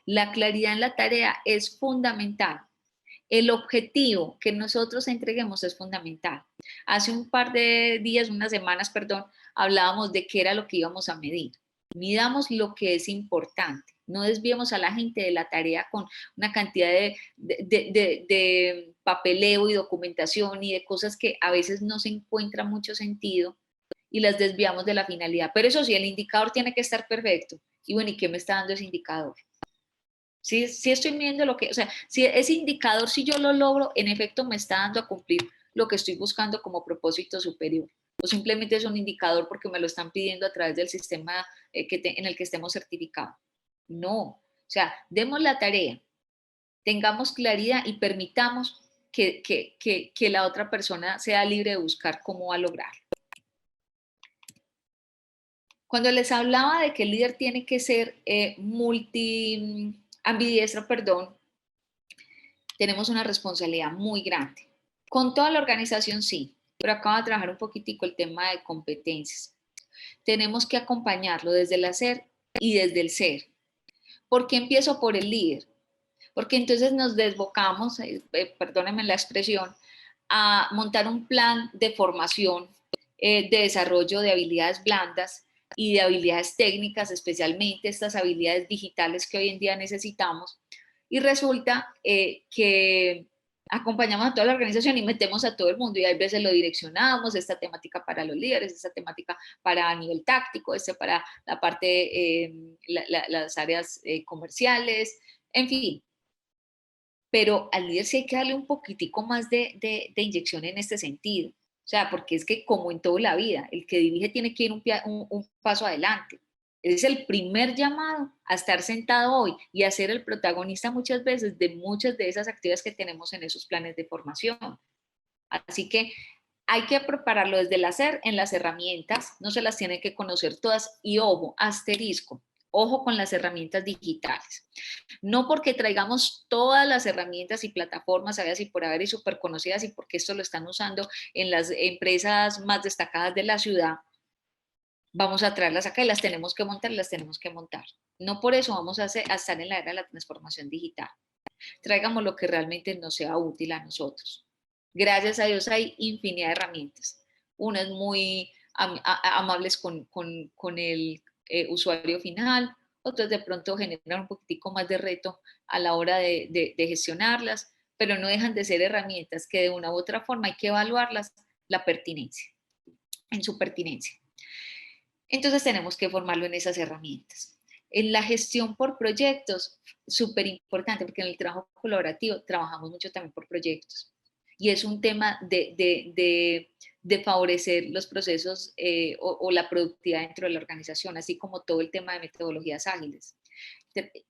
La claridad en la tarea es fundamental. El objetivo que nosotros entreguemos es fundamental. Hace un par de días, unas semanas, perdón, hablábamos de qué era lo que íbamos a medir. Midamos lo que es importante. No desviemos a la gente de la tarea con una cantidad de papeleo y documentación y de cosas que a veces no se encuentra mucho sentido y las desviamos de la finalidad. Pero eso sí, el indicador tiene que estar perfecto. Y bueno, ¿y qué me está dando ese indicador? Si estoy midiendo lo que, o sea, si ese indicador, si yo lo logro, en efecto me está dando a cumplir lo que estoy buscando como propósito superior. O simplemente es un indicador porque me lo están pidiendo a través del sistema en el que estemos certificados. No, o sea, demos la tarea, tengamos claridad y permitamos que la otra persona sea libre de buscar cómo va a lograrlo. Cuando les hablaba de que el líder tiene que ser ambidiestro, perdón, tenemos una responsabilidad muy grande. Con toda la organización sí, pero acabo de trabajar un poquitico el tema de competencias. Tenemos que acompañarlo desde el hacer y desde el ser. ¿Por qué empiezo por el líder? Porque entonces nos desbocamos, perdónenme la expresión, a montar un plan de formación, de desarrollo de habilidades blandas y de habilidades técnicas, especialmente estas habilidades digitales que hoy en día necesitamos. Y resulta que acompañamos a toda la organización y metemos a todo el mundo y a veces lo direccionamos, esta temática para los líderes, esta temática para a nivel táctico, este para la parte, las áreas comerciales, en fin, pero al líder sí hay que darle un poquitico más de inyección en este sentido. O sea, porque es que como en toda la vida, el que dirige tiene que ir un paso adelante. Es el primer llamado a estar sentado hoy y a ser el protagonista muchas veces de muchas de esas actividades que tenemos en esos planes de formación. Así que hay que prepararlo desde el hacer en las herramientas, no se las tiene que conocer todas y ojo, asterisco, ojo con las herramientas digitales. No porque traigamos todas las herramientas y plataformas, sabes, y por haber y súper conocidas y porque esto lo están usando en las empresas más destacadas de la ciudad, vamos a traerlas acá y las tenemos que montar y las tenemos que montar. No por eso vamos a estar en la era de la transformación digital. Traigamos lo que realmente nos sea útil a nosotros. Gracias a Dios hay infinidad de herramientas. Unas muy amables con el usuario final, otras de pronto generan un poquitico más de reto a la hora de gestionarlas, pero no dejan de ser herramientas que de una u otra forma hay que evaluarlas, la pertinencia, en su pertinencia. Entonces tenemos que formarlo en esas herramientas. En la gestión por proyectos, súper importante, porque en el trabajo colaborativo trabajamos mucho también por proyectos. Y es un tema de favorecer los procesos o la productividad dentro de la organización, así como todo el tema de metodologías ágiles.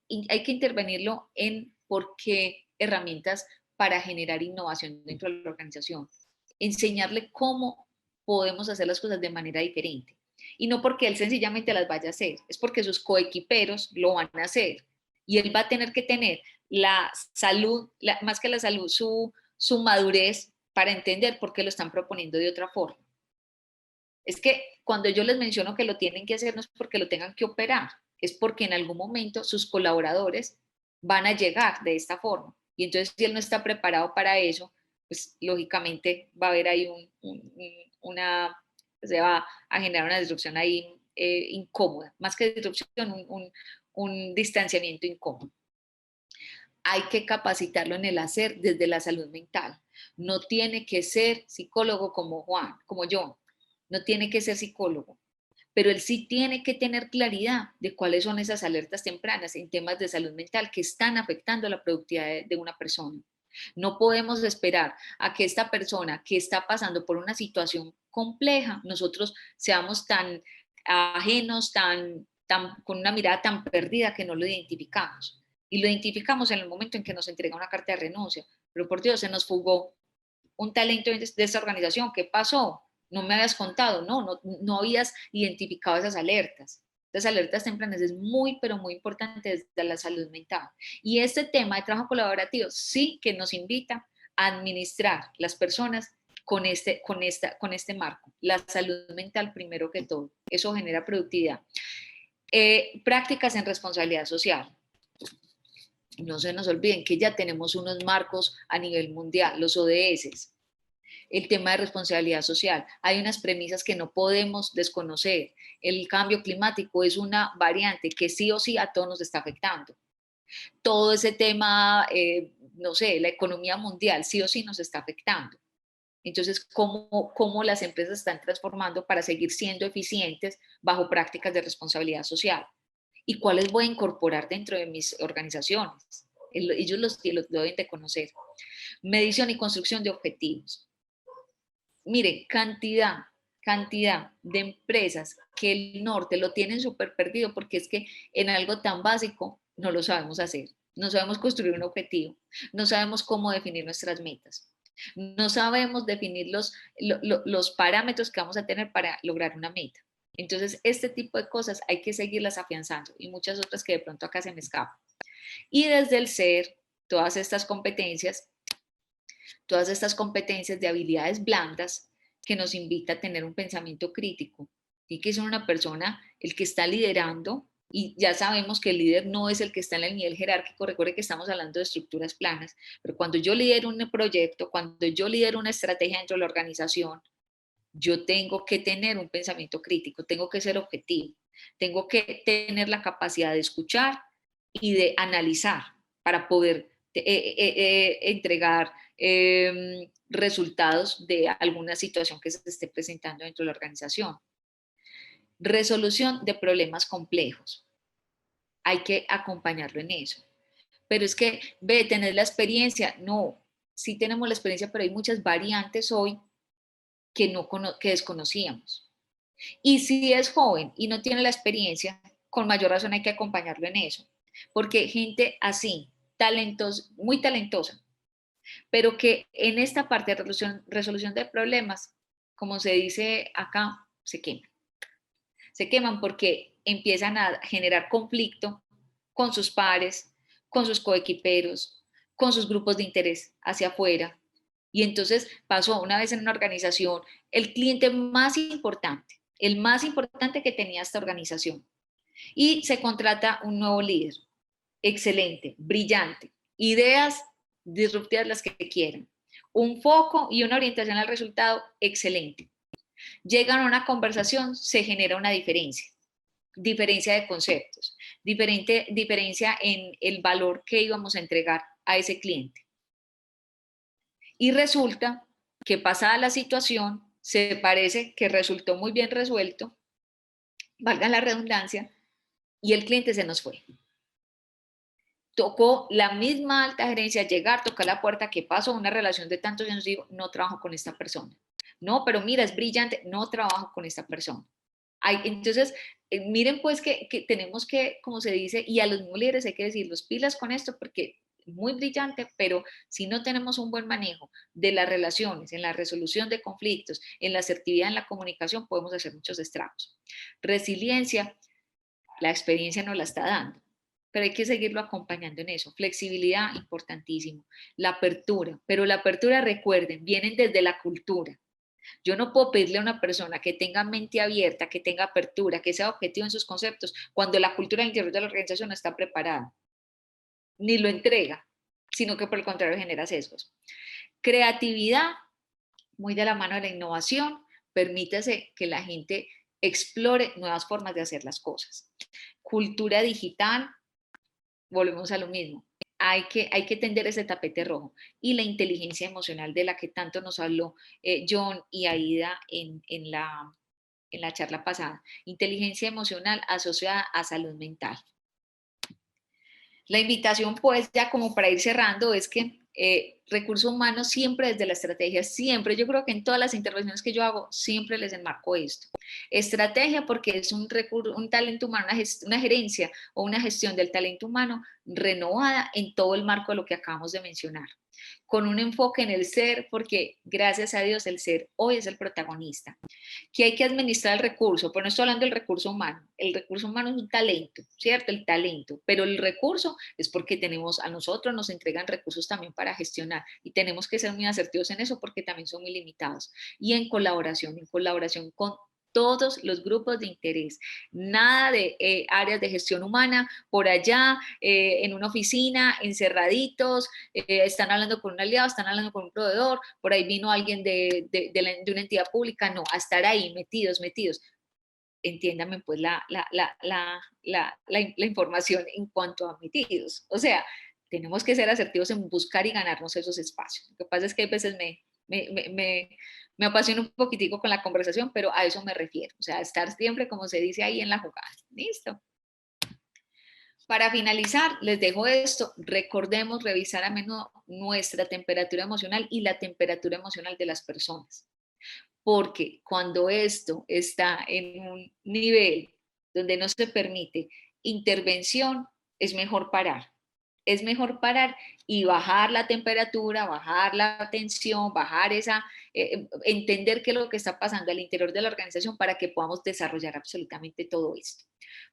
Y hay que intervenirlo en por qué herramientas para generar innovación dentro de la organización. Enseñarle cómo podemos hacer las cosas de manera diferente y no porque él sencillamente las vaya a hacer, es porque sus coequiperos lo van a hacer y él va a tener que tener la salud, más que la salud, su madurez para entender por qué lo están proponiendo de otra forma. Es que cuando yo les menciono que lo tienen que hacer no es porque lo tengan que operar, es porque en algún momento sus colaboradores van a llegar de esta forma. Y entonces si él no está preparado para eso, pues lógicamente va a haber ahí una, se va a generar una disrupción ahí incómoda, más que disrupción, un distanciamiento incómodo. Hay que capacitarlo en el hacer desde la salud mental. No tiene que ser psicólogo como Juan, como yo, no tiene que ser psicólogo, pero él sí tiene que tener claridad de cuáles son esas alertas tempranas en temas de salud mental que están afectando la productividad de una persona. No podemos esperar a que esta persona que está pasando por una situación compleja, nosotros seamos tan ajenos, con una mirada tan perdida que no lo identificamos. Y lo identificamos en el momento en que nos entrega una carta de renuncia. Pero por Dios, se nos fugó un talento de esta organización. ¿Qué pasó? No me habías contado, no habías identificado esas alertas. Las alertas tempranas es muy, pero muy importante desde la salud mental. Y este tema de trabajo colaborativo sí que nos invita a administrar las personas con este marco. La salud mental primero que todo. Eso genera productividad. Prácticas en responsabilidad social. No se nos olviden que ya tenemos unos marcos a nivel mundial, los ODS. El tema de responsabilidad social. Hay unas premisas que no podemos desconocer. El cambio climático es una variante que sí o sí a todos nos está afectando. Todo ese tema, no sé, la economía mundial sí o sí nos está afectando. Entonces, ¿cómo las empresas están transformando para seguir siendo eficientes bajo prácticas de responsabilidad social? ¿Y cuáles voy a incorporar dentro de mis organizaciones? Ellos los deben de conocer. Medición y construcción de objetivos. Mire, cantidad de empresas que el norte lo tienen súper perdido porque es que en algo tan básico no lo sabemos hacer. No sabemos construir un objetivo, no sabemos cómo definir nuestras metas, no sabemos definir los parámetros que vamos a tener para lograr una meta. Entonces, este tipo de cosas hay que seguirlas afianzando y muchas otras que de pronto acá se me escapan. Y desde el ser, todas estas competencias Todas estas competencias de habilidades blandas que nos invita a tener un pensamiento crítico. Y que es una persona, el que está liderando, y ya sabemos que el líder no es el que está en el nivel jerárquico, recuerde que estamos hablando de estructuras planas, pero cuando yo lidero un proyecto, cuando yo lidero una estrategia dentro de la organización, yo tengo que tener un pensamiento crítico, tengo que ser objetivo, tengo que tener la capacidad de escuchar y de analizar para poder entregar resultados de alguna situación que se esté presentando dentro de la organización. Resolución de problemas complejos. Hay que acompañarlo en eso. Pero es que, ve, tener la experiencia, no, sí tenemos la experiencia, pero hay muchas variantes hoy que desconocíamos. Y si es joven y no tiene la experiencia, con mayor razón hay que acompañarlo en eso. Porque gente así, muy talentosa, pero que en esta parte de resolución de problemas, como se dice acá, se queman. Se queman porque empiezan a generar conflicto con sus pares, con sus coequiperos, con sus grupos de interés hacia afuera. Y entonces pasó una vez en una organización, el cliente más importante, el más importante que tenía esta organización. Y se contrata un nuevo líder, excelente, brillante, ideas disruptivas las que quieran, un foco y una orientación al resultado, excelente. Llegan a una conversación, se genera una diferencia de conceptos, diferencia en el valor que íbamos a entregar a ese cliente. Y resulta que pasada la situación, se parece que resultó muy bien resuelto, valga la redundancia, y el cliente se nos fue. Tocó la misma alta gerencia llegar, tocar la puerta, que pasó una relación de tantos años, digo, no trabajo con esta persona. No, pero mira, es brillante, no trabajo con esta persona. Entonces, miren pues que tenemos que, como se dice, y a los mismos líderes hay que decirlos, pilas con esto porque es muy brillante, pero si no tenemos un buen manejo de las relaciones, en la resolución de conflictos, en la asertividad en la comunicación, podemos hacer muchos estragos. Resiliencia, la experiencia nos la está dando, pero hay que seguirlo acompañando en eso. Flexibilidad, importantísimo. La apertura, pero la apertura, recuerden, vienen desde la cultura. Yo no puedo pedirle a una persona que tenga mente abierta, que tenga apertura, que sea objetivo en sus conceptos, cuando la cultura interior de la organización no está preparada, ni lo entrega, sino que por el contrario genera sesgos. Creatividad, muy de la mano de la innovación, permítase que la gente explore nuevas formas de hacer las cosas. Cultura digital, volvemos a lo mismo. Hay que tender ese tapete rojo. Y la inteligencia emocional de la que tanto nos habló John y Aida en la charla pasada. Inteligencia emocional asociada a salud mental. La invitación, pues, ya como para ir cerrando, es que recursos humanos siempre desde la estrategia, siempre, yo creo que en todas las intervenciones que yo hago, siempre les enmarco esto. Estrategia porque es un talento humano, una gerencia o una gestión del talento humano renovada en todo el marco de lo que acabamos de mencionar. Con un enfoque en el ser, porque gracias a Dios el ser hoy es el protagonista. Que hay que administrar el recurso, pero no estoy hablando del recurso humano. El recurso humano es un talento, ¿cierto? El talento, pero el recurso es porque a nosotros nos entregan recursos también para gestionar y tenemos que ser muy asertivos en eso porque también son muy limitados. Y en colaboración con todos los grupos de interés, nada de áreas de gestión humana por allá, en una oficina, encerraditos, están hablando con un aliado, están hablando con un proveedor, por ahí vino alguien de una entidad pública, no, a estar ahí metidos. Entiéndame pues la información en cuanto a metidos. O sea, tenemos que ser asertivos en buscar y ganarnos esos espacios. Lo que pasa es que a veces me apasiona un poquitico con la conversación, pero a eso me refiero. O sea, estar siempre, como se dice ahí, en la jugada. Listo. Para finalizar, les dejo esto. Recordemos revisar a menudo nuestra temperatura emocional y la temperatura emocional de las personas. Porque cuando esto está en un nivel donde no se permite intervención, es mejor parar. Es mejor parar y bajar la temperatura, bajar la tensión, entender qué es lo que está pasando al interior de la organización para que podamos desarrollar absolutamente todo esto.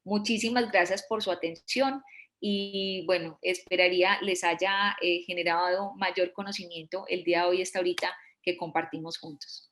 Muchísimas gracias por su atención y bueno, esperaría les haya generado mayor conocimiento el día de hoy, esta horita que compartimos juntos.